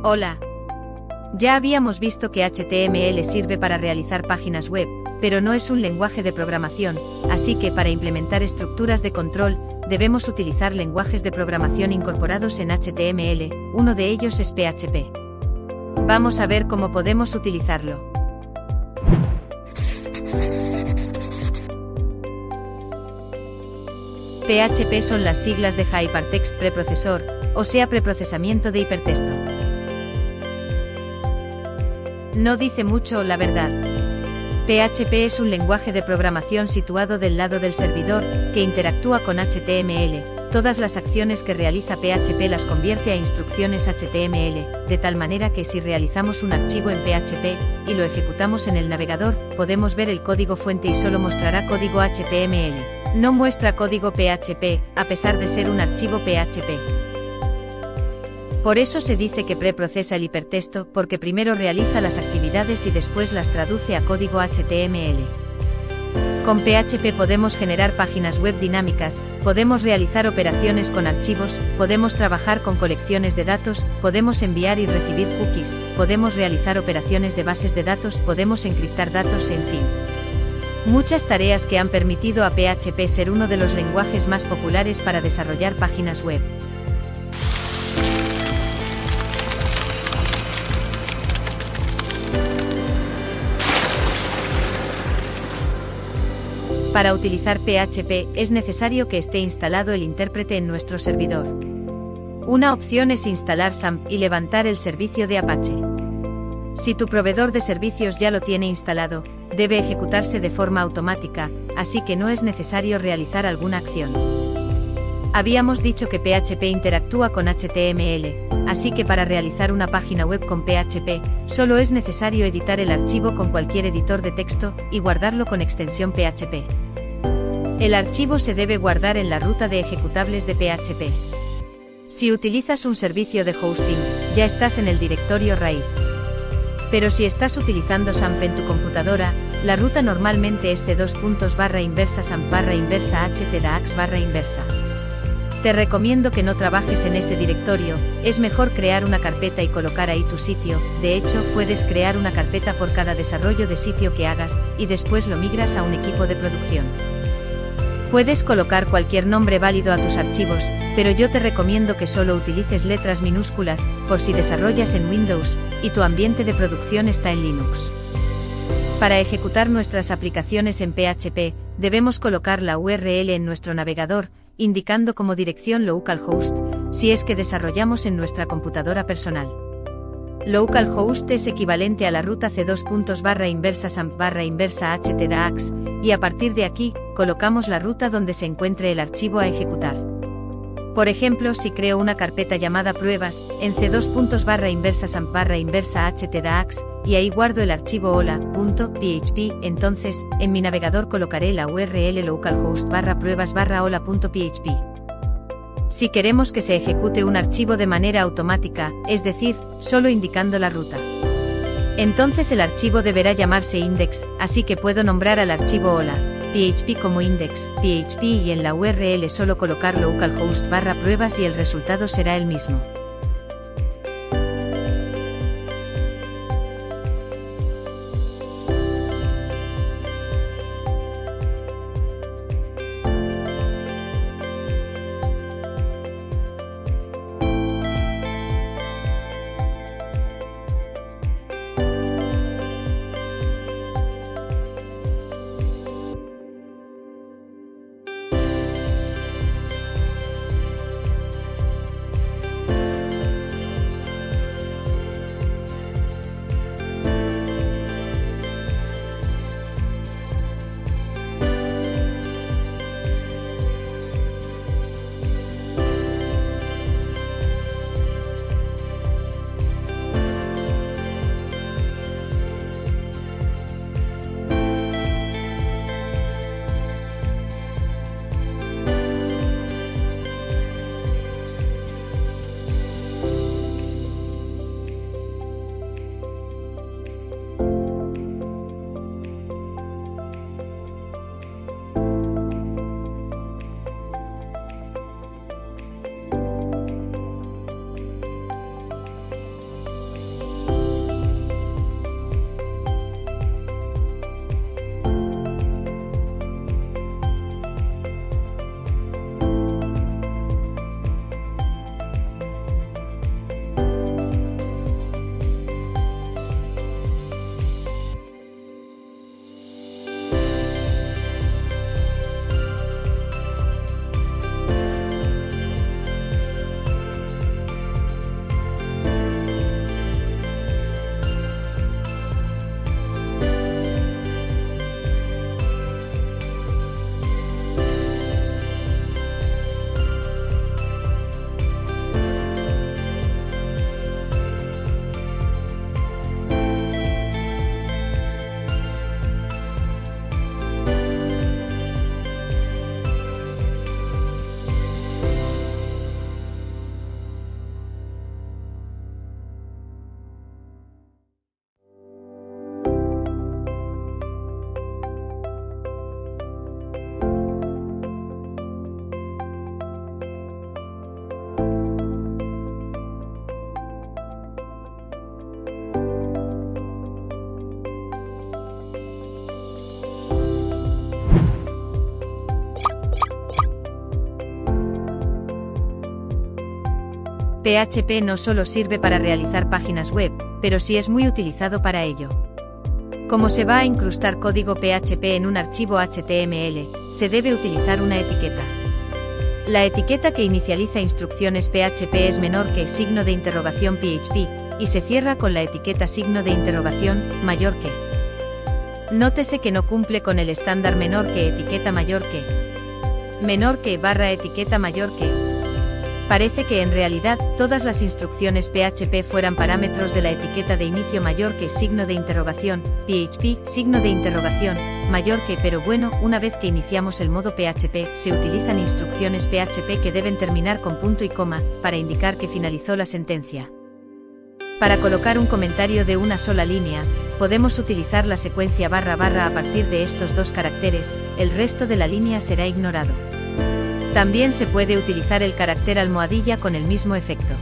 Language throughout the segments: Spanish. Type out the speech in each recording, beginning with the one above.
Hola. Ya habíamos visto que HTML sirve para realizar páginas web, pero no es un lenguaje de programación, así que para implementar estructuras de control, debemos utilizar lenguajes de programación incorporados en HTML, uno de ellos es PHP. Vamos a ver cómo podemos utilizarlo. PHP son las siglas de Hypertext Preprocessor, o sea preprocesamiento de hipertexto. No dice mucho, la verdad. PHP es un lenguaje de programación situado del lado del servidor, que interactúa con HTML. Todas las acciones que realiza PHP las convierte a instrucciones HTML, de tal manera que si realizamos un archivo en PHP, y lo ejecutamos en el navegador, podemos ver el código fuente y solo mostrará código HTML. No muestra código PHP, a pesar de ser un archivo PHP. Por eso se dice que preprocesa el hipertexto, porque primero realiza las actividades y después las traduce a código HTML. Con PHP podemos generar páginas web dinámicas, podemos realizar operaciones con archivos, podemos trabajar con colecciones de datos, podemos enviar y recibir cookies, podemos realizar operaciones de bases de datos, podemos encriptar datos, en fin. Muchas tareas que han permitido a PHP ser uno de los lenguajes más populares para desarrollar páginas web. Para utilizar PHP, es necesario que esté instalado el intérprete en nuestro servidor. Una opción es instalar XAMPP y levantar el servicio de Apache. Si tu proveedor de servicios ya lo tiene instalado, debe ejecutarse de forma automática, así que no es necesario realizar alguna acción. Habíamos dicho que PHP interactúa con HTML, así que para realizar una página web con PHP, solo es necesario editar el archivo con cualquier editor de texto y guardarlo con extensión PHP. El archivo se debe guardar en la ruta de ejecutables de PHP. Si utilizas un servicio de hosting, ya estás en el directorio raíz. Pero si estás utilizando XAMPP en tu computadora, la ruta normalmente es c:/inversa XAMPP htdax/inversa. Te recomiendo que no trabajes en ese directorio, es mejor crear una carpeta y colocar ahí tu sitio. De hecho, puedes crear una carpeta por cada desarrollo de sitio que hagas, y después lo migras a un equipo de producción. Puedes colocar cualquier nombre válido a tus archivos, pero yo te recomiendo que solo utilices letras minúsculas, por si desarrollas en Windows, y tu ambiente de producción está en Linux. Para ejecutar nuestras aplicaciones en PHP, debemos colocar la URL en nuestro navegador, indicando como dirección localhost, si es que desarrollamos en nuestra computadora personal. Localhost es equivalente a la ruta c:/inversa XAMPP/inversa htdax, y a partir de aquí, colocamos la ruta donde se encuentre el archivo a ejecutar. Por ejemplo, si creo una carpeta llamada pruebas, en c:/inversa XAMPP/inversa htdax, y ahí guardo el archivo hola.php, entonces, en mi navegador colocaré la URL localhost/pruebas/hola.php. Si queremos que se ejecute un archivo de manera automática, es decir, solo indicando la ruta, entonces el archivo deberá llamarse index, así que puedo nombrar al archivo hola.php como index.php y en la URL solo colocar localhost/pruebas y el resultado será el mismo. PHP no solo sirve para realizar páginas web, pero sí es muy utilizado para ello. Como se va a incrustar código PHP en un archivo HTML, se debe utilizar una etiqueta. La etiqueta que inicializa instrucciones PHP es menor que signo de interrogación PHP, y se cierra con la etiqueta signo de interrogación, mayor que. Nótese que no cumple con el estándar menor que etiqueta mayor que. Menor que barra etiqueta mayor que. Parece que en realidad, todas las instrucciones PHP fueran parámetros de la etiqueta de inicio mayor que signo de interrogación, PHP, signo de interrogación, mayor que, pero bueno, una vez que iniciamos el modo PHP, se utilizan instrucciones PHP que deben terminar con punto y coma, para indicar que finalizó la sentencia. Para colocar un comentario de una sola línea, podemos utilizar la secuencia barra barra a partir de estos dos caracteres, el resto de la línea será ignorado. También se puede utilizar el carácter almohadilla con el mismo efecto.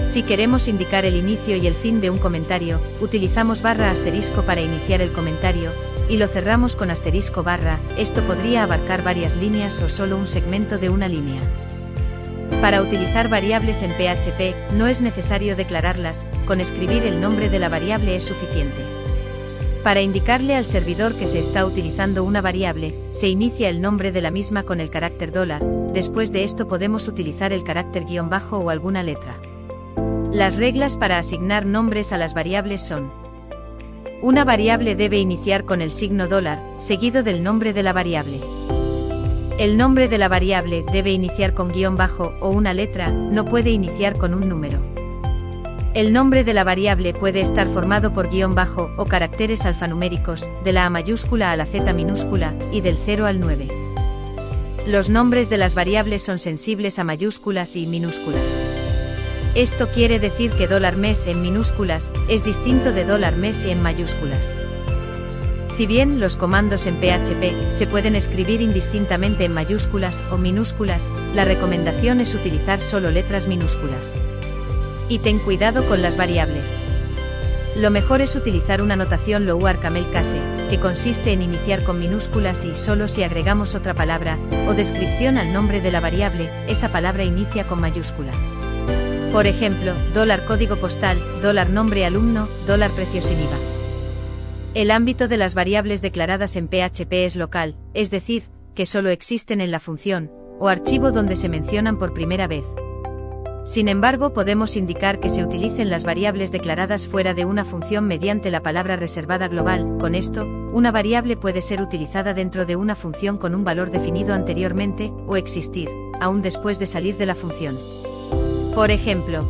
Si queremos indicar el inicio y el fin de un comentario, utilizamos barra asterisco para iniciar el comentario, y lo cerramos con asterisco barra, esto podría abarcar varias líneas o solo un segmento de una línea. Para utilizar variables en PHP, no es necesario declararlas, con escribir el nombre de la variable es suficiente. Para indicarle al servidor que se está utilizando una variable, se inicia el nombre de la misma con el carácter $, después de esto podemos utilizar el carácter guión bajo o alguna letra. Las reglas para asignar nombres a las variables son: una variable debe iniciar con el signo $, seguido del nombre de la variable. El nombre de la variable debe iniciar con guión bajo o una letra, no puede iniciar con un número. El nombre de la variable puede estar formado por guión bajo o caracteres alfanuméricos, de la A mayúscula a la Z minúscula, y del 0 al 9. Los nombres de las variables son sensibles a mayúsculas y minúsculas. Esto quiere decir que $mes en minúsculas es distinto de $mes en mayúsculas. Si bien los comandos en PHP se pueden escribir indistintamente en mayúsculas o minúsculas, la recomendación es utilizar solo letras minúsculas. Y ten cuidado con las variables. Lo mejor es utilizar una notación lower camel case, que consiste en iniciar con minúsculas y solo si agregamos otra palabra o descripción al nombre de la variable, esa palabra inicia con mayúscula. Por ejemplo, $código postal, $nombre alumno, $precio sin IVA. El ámbito de las variables declaradas en PHP es local, es decir, que solo existen en la función o archivo donde se mencionan por primera vez. Sin embargo, podemos indicar que se utilicen las variables declaradas fuera de una función mediante la palabra reservada global. Con esto, una variable puede ser utilizada dentro de una función con un valor definido anteriormente, o existir, aún después de salir de la función. Por ejemplo,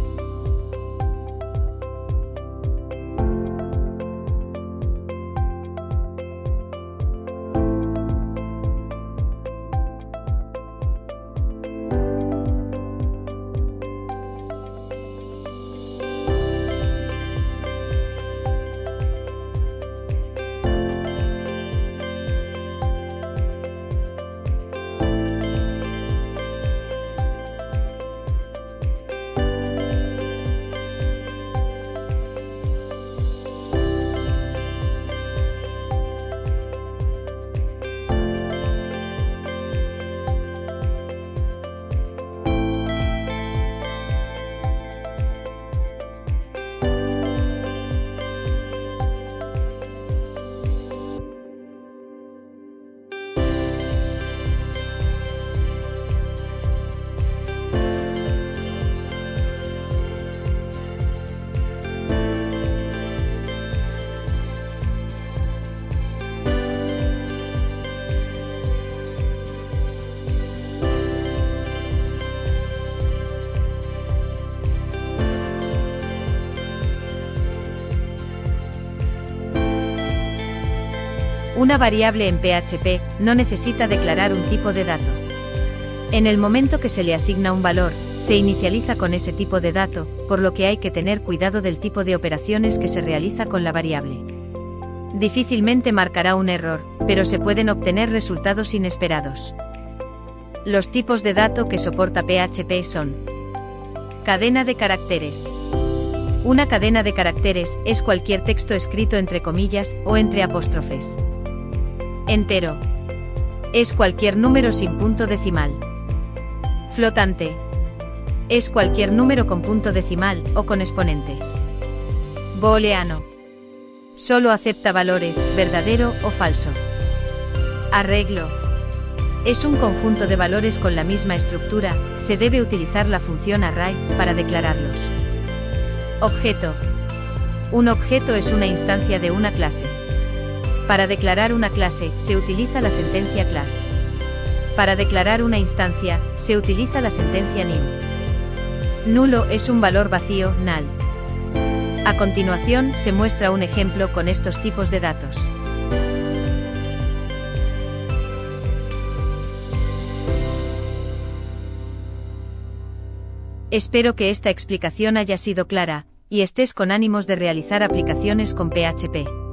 una variable en PHP no necesita declarar un tipo de dato. En el momento que se le asigna un valor, se inicializa con ese tipo de dato, por lo que hay que tener cuidado del tipo de operaciones que se realiza con la variable. Difícilmente marcará un error, pero se pueden obtener resultados inesperados. Los tipos de dato que soporta PHP son: cadena de caracteres. Una cadena de caracteres es cualquier texto escrito entre comillas o entre apóstrofes. Entero. Es cualquier número sin punto decimal. Flotante. Es cualquier número con punto decimal o con exponente. Booleano. Solo acepta valores, verdadero o falso. Arreglo. Es un conjunto de valores con la misma estructura, se debe utilizar la función array para declararlos. Objeto. Un objeto es una instancia de una clase. Para declarar una clase, se utiliza la sentencia class. Para declarar una instancia, se utiliza la sentencia new. Nulo es un valor vacío, null. A continuación, se muestra un ejemplo con estos tipos de datos. Espero que esta explicación haya sido clara, y estés con ánimos de realizar aplicaciones con PHP.